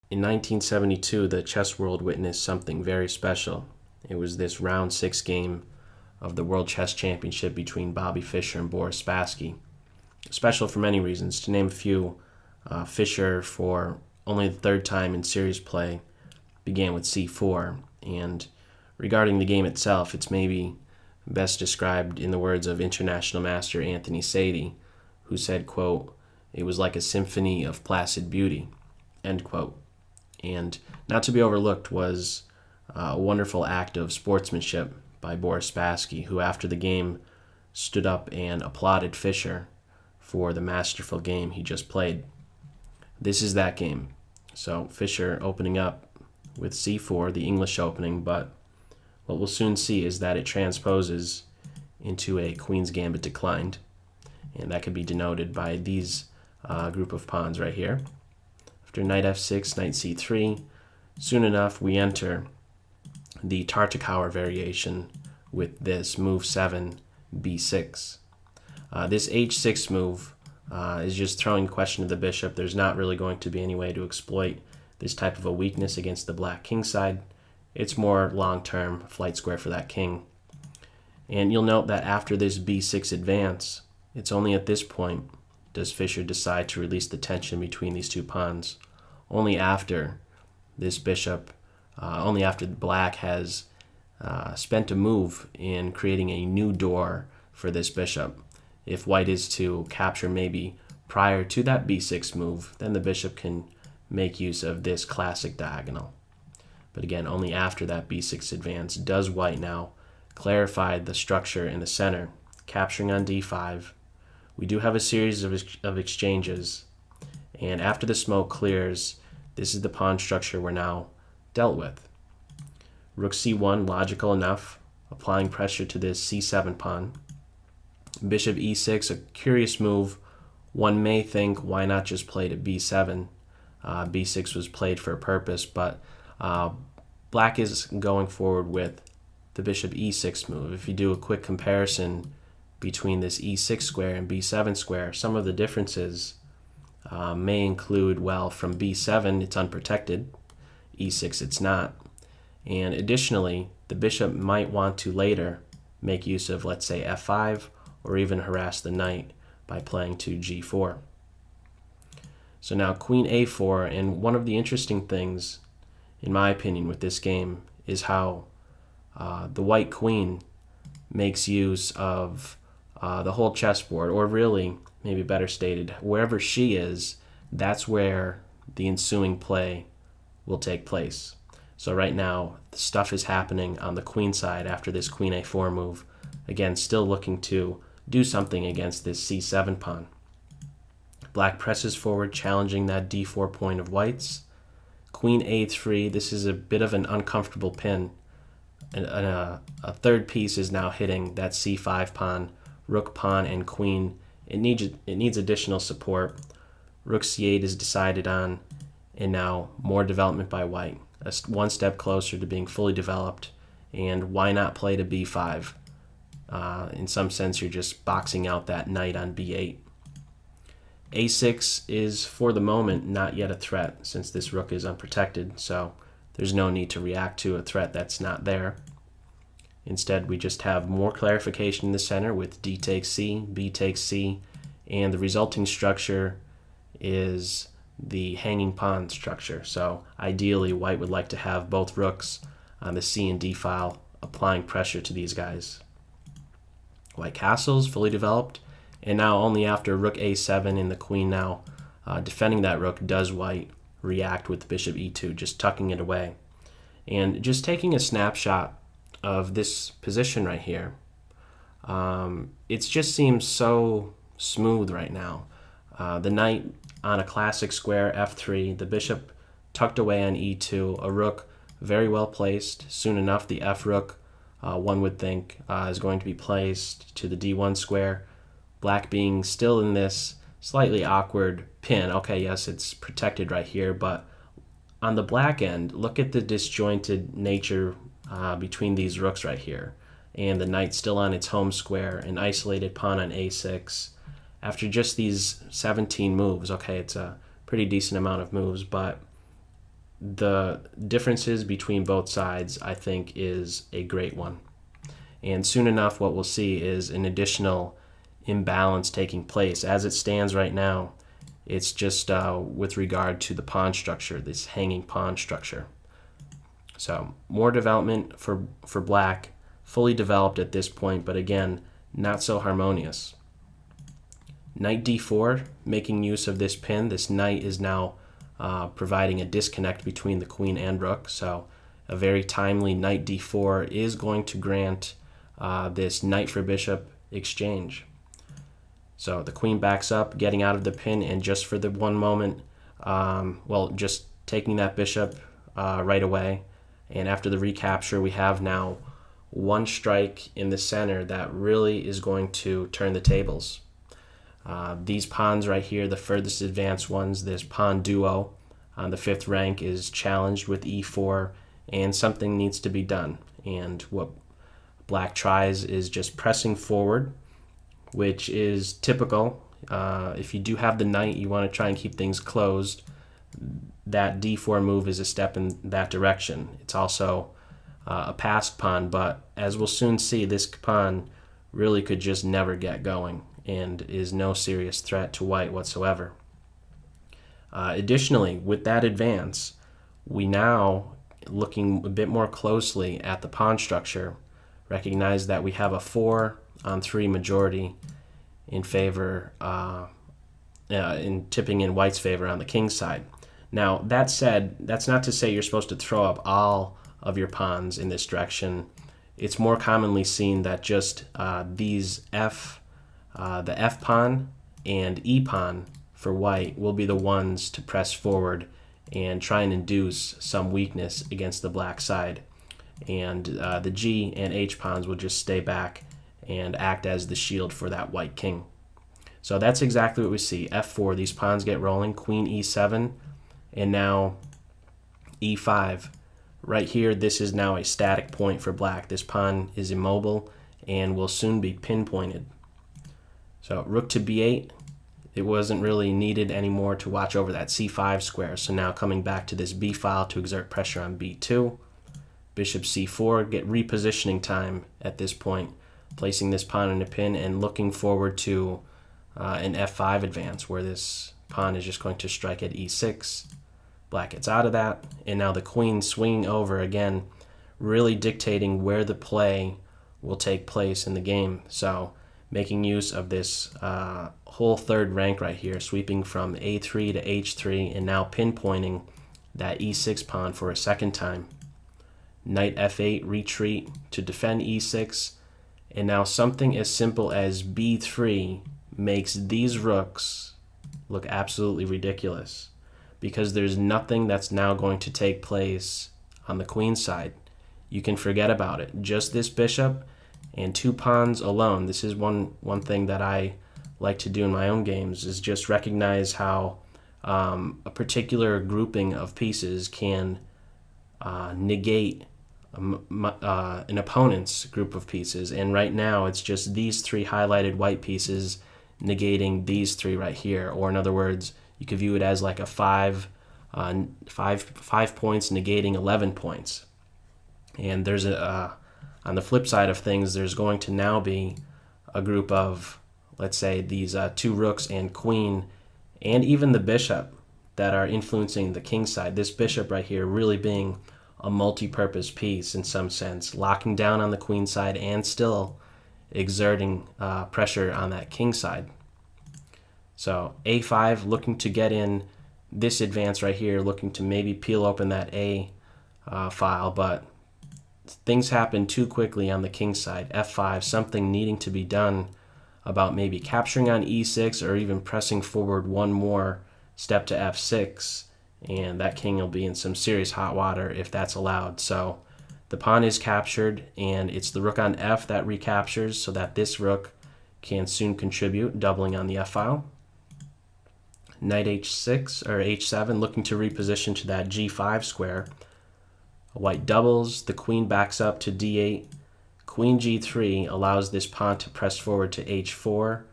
In 1972, the chess world witnessed something very special. It was this round 6 game of the World Chess Championship between Bobby Fischer and Boris Spassky. Special for many reasons. To name a few, Fischer, for only the third time in series play, began with c4. And regarding the game itself, it's maybe best described in the words of international master Anthony Sadie, who said, quote, "It was like a symphony of placid beauty," end quote. And not to be overlooked was a wonderful act of sportsmanship by Boris Spassky, who after the game stood up and applauded Fischer for the masterful game he just played. This is that game. So Fischer opening up with c4, the English opening, but what we'll soon see is that it transposes into a Queen's Gambit declined, and that could be denoted by these group of pawns right here. After knight f6, knight c3, soon enough we enter the Tartakower variation with this move 7, b6. This h6 move is just throwing question to the bishop. There's not really going to be any way to exploit this type of a weakness against the black king side. It's more long-term flight square for that king. And you'll note that after this b6 advance, it's only at this point does Fischer decide to release the tension between these two pawns. Only after this bishop, only after black has spent a move in creating a new door for this bishop. If white is to capture maybe prior to that b6 move, then the bishop can make use of this classic diagonal. But again, only after that b6 advance does white now clarify the structure in the center, capturing on d5. We do have a series of exchanges, and after the smoke clears, this is the pawn structure we're now dealt with. Rook c1, logical enough, applying pressure to this c7 pawn. Bishop e6, a curious move. One may think, why not just play to b7? b6 was played for a purpose, but black is going forward with the bishop e6 move. If you do a quick comparison between this e6 square and b7 square, some of the differences may include, well, from b7 it's unprotected, e6 it's not, and additionally the bishop might want to later make use of, let's say, f5, or even harass the knight by playing to g4. So now queen a4, and one of the interesting things, in my opinion, with this game is how the white queen makes use of the whole chessboard, or really, maybe better stated, wherever she is, that's where the ensuing play will take place. So right now, the stuff is happening on the queen side after this queen a4 move. Again, still looking to do something against this c7 pawn. Black presses forward, challenging that d4 point of white's. Queen a3, this is a bit of an uncomfortable pin. A third piece is now hitting that c5 pawn, rook, pawn, and queen. It needs additional support. Rook c8 is decided on, and now more development by white. One step closer to being fully developed, and why not play to b5? In some sense, you're just boxing out that knight on b8. a6 is, for the moment, not yet a threat, since this rook is unprotected, so there's no need to react to a threat that's not there. Instead, we just have more clarification in the center with d takes c, b takes c, and the resulting structure is the hanging pawn structure. So ideally, white would like to have both rooks on the c and d file, applying pressure to these guys. White castles, fully developed, and now only after rook a7 and the queen now defending that rook does white react with bishop e2, just tucking it away. And just taking a snapshot of this position right here, it just seems so smooth right now. The knight on a classic square f3, the bishop tucked away on e2, a rook very well placed. Soon enough, the f rook, one would think, is going to be placed to the d1 square. Black being still in this slightly awkward pin. Okay, yes, it's protected right here, but on the black end, look at the disjointed nature between these rooks right here. And the knight still on its home square, an isolated pawn on a6. After just these 17 moves, okay, it's a pretty decent amount of moves, but the differences between both sides, I think, is a great one. And soon enough, what we'll see is an additional imbalance taking place. As it stands right now, it's just with regard to the pawn structure, this hanging pawn structure. So more development for black, fully developed at this point, but again, not so harmonious. Knight d4, making use of this pin. This knight is now providing a disconnect between the queen and rook, so a very timely knight d4 is going to grant this knight for bishop exchange. So the queen backs up, getting out of the pin, and just for the one moment, well, just taking that bishop right away. And after the recapture, we have now one strike in the center that really is going to turn the tables. These pawns right here, the furthest advanced ones, this pawn duo on the 5th rank is challenged with e4, and something needs to be done. And what black tries is just pressing forward, which is typical. If you do have the knight, you want to try and keep things closed. That d4 move is a step in that direction. It's also a passed pawn, but as we'll soon see, this pawn really could just never get going and is no serious threat to white whatsoever. Additionally, with that advance, we now, looking a bit more closely at the pawn structure, recognize that we have a 4-on-3 majority in favor, in tipping in white's favor on the king's side. Now, that said, that's not to say you're supposed to throw up all of your pawns in this direction. It's more commonly seen that just these the f pawn and e pawn for white will be the ones to press forward and try and induce some weakness against the black side. And the g and h pawns will just stay back and act as the shield for that white king. So that's exactly what we see. f4, these pawns get rolling, queen e7, and now e5. Right here, this is now a static point for black. This pawn is immobile and will soon be pinpointed. So rook to b8, it wasn't really needed anymore to watch over that c5 square. So now coming back to this b file to exert pressure on b2. Bishop c4, get repositioning time at this point, placing this pawn in a pin and looking forward to an f5 advance where this pawn is just going to strike at e6. Black gets out of that, and now the queen swinging over again, really dictating where the play will take place in the game. So making use of this whole 3rd rank right here, sweeping from a3 to h3, and now pinpointing that e6 pawn for a 2nd time. Knight f8, retreat to defend e6, and now something as simple as b3 makes these rooks look absolutely ridiculous, because there's nothing that's now going to take place on the queen's side. You can forget about it. Just this bishop and 2 pawns alone. This is one thing that I like to do in my own games, is just recognize how a particular grouping of pieces can negate an opponent's group of pieces. And right now it's just these 3 highlighted white pieces negating these 3 right here. Or in other words, you could view it as like a 5 points negating 11 points. And there's on the flip side of things, there's going to now be a group of, let's say, these 2 rooks and queen, and even the bishop that are influencing the king side. This bishop right here really being a multi-purpose piece in some sense, locking down on the queen side and still exerting pressure on that king side. So a5, looking to get in this advance right here, looking to maybe peel open that a file, but things happen too quickly on the king side. f5, something needing to be done about maybe capturing on e6 or even pressing forward one more step to f6, and that king will be in some serious hot water if that's allowed. So the pawn is captured, and it's the rook on f that recaptures so that this rook can soon contribute, doubling on the f file. Knight h6 or h7, looking to reposition to that g5 square. White doubles, the queen backs up to d8. Queen g3 allows this pawn to press forward to h4,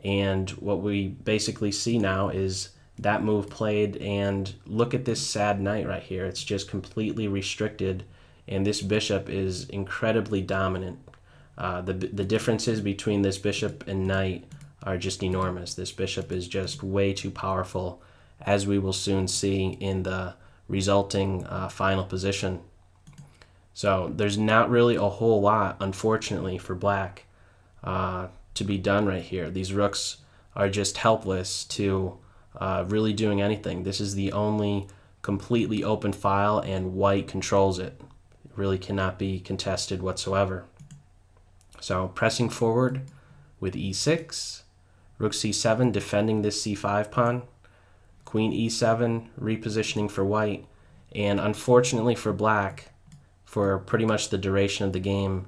and what we basically see now is that move played, and look at this sad knight right here. It's just completely restricted, and this bishop is incredibly dominant. The differences between this bishop and knight are just enormous. This bishop is just way too powerful, as we will soon see in the resulting final position. So there's not really a whole lot, unfortunately, for black to be done right here. These rooks are just helpless to really doing anything. This is the only completely open file, and white controls it. It really cannot be contested whatsoever. So pressing forward with e6, rook c7, defending this c5 pawn, queen e7, repositioning for white, and unfortunately for black, for pretty much the duration of the game,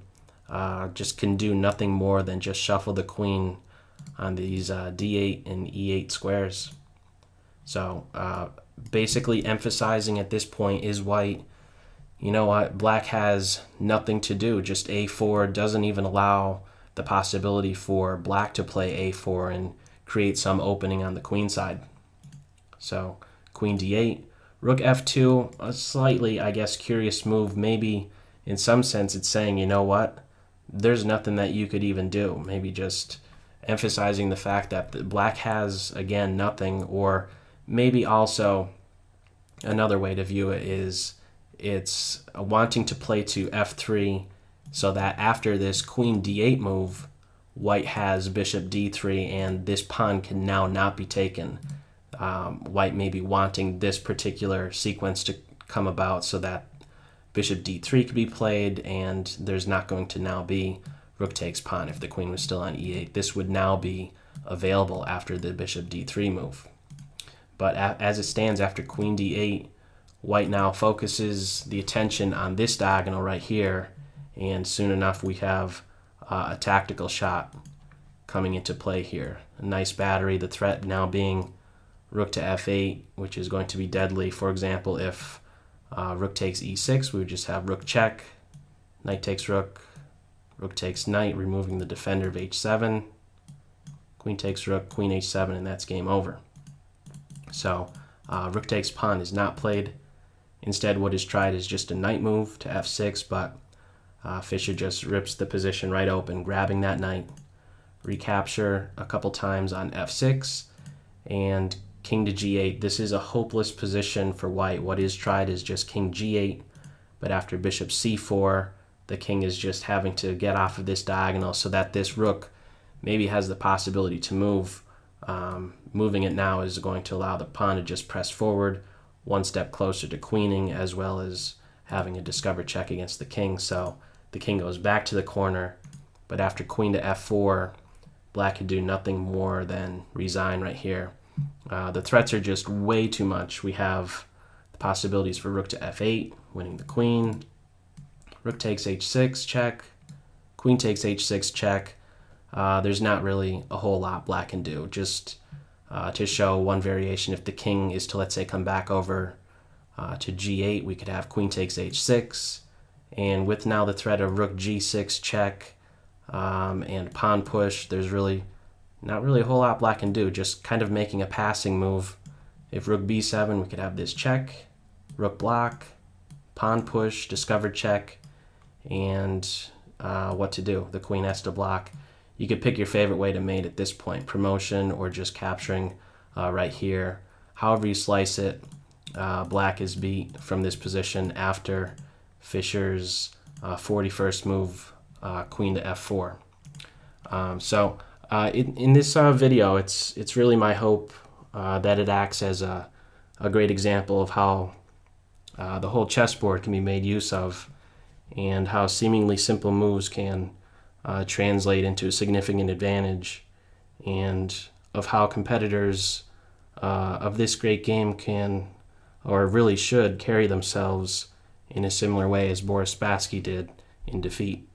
just can do nothing more than just shuffle the queen on these d8 and e8 squares. So basically emphasizing at this point is white, you know what, black has nothing to do. Just a4 doesn't even allow the possibility for black to play a4 and create some opening on the queen side. So queen d8, rook f2, a slightly, I guess, curious move. Maybe in some sense it's saying, you know what, there's nothing that you could even do. Maybe just emphasizing the fact that black has, again, nothing. Or maybe also another way to view it is it's wanting to play to f3 so that after this queen d8 move, white has bishop d3 and this pawn can now not be taken. White may be wanting this particular sequence to come about so that bishop d3 could be played, and there's not going to now be rook takes pawn. If the queen was still on e8, this would now be available after the bishop d3 move. But as it stands, after queen d8, white now focuses the attention on this diagonal right here, and soon enough we have a tactical shot coming into play here. A nice battery, the threat now being rook to f8, which is going to be deadly. For example, if rook takes e6, we would just have rook check, knight takes rook, rook takes knight, removing the defender of h7, queen takes rook, queen h7, and that's game over. So rook takes pawn is not played. Instead, what is tried is just a knight move to f6, but Fischer just rips the position right open, grabbing that knight, recapture a couple times on f6, and king to g8. This is a hopeless position for white. What is tried is just king g8, but after bishop c4, the king is just having to get off of this diagonal so that this rook maybe has the possibility to move. Moving it now is going to allow the pawn to just press forward one step closer to queening, as well as having a discovered check against the king. So the king goes back to the corner, but after queen to f4, black can do nothing more than resign right here. The threats are just way too much. We have the possibilities for rook to f8, winning the queen, rook takes h6, check, queen takes h6, check. There's not really a whole lot black can do. Just to show one variation, if the king is to, let's say, come back over to g8, we could have queen takes h6, and with now the threat of rook g6 check and pawn push, there's really not really a whole lot black can do, just kind of making a passing move. If rook b7, we could have this check, rook block, pawn push, discovered check, and what to do. The queen has to block. You could pick your favorite way to mate at this point, promotion or just capturing right here. However you slice it, black is beat from this position after Fischer's 41st move, queen to f4. In this video, it's really my hope that it acts as a great example of how the whole chessboard can be made use of, and how seemingly simple moves can translate into a significant advantage, and of how competitors of this great game can, or really should, carry themselves in a similar way as Boris Spassky did in defeat.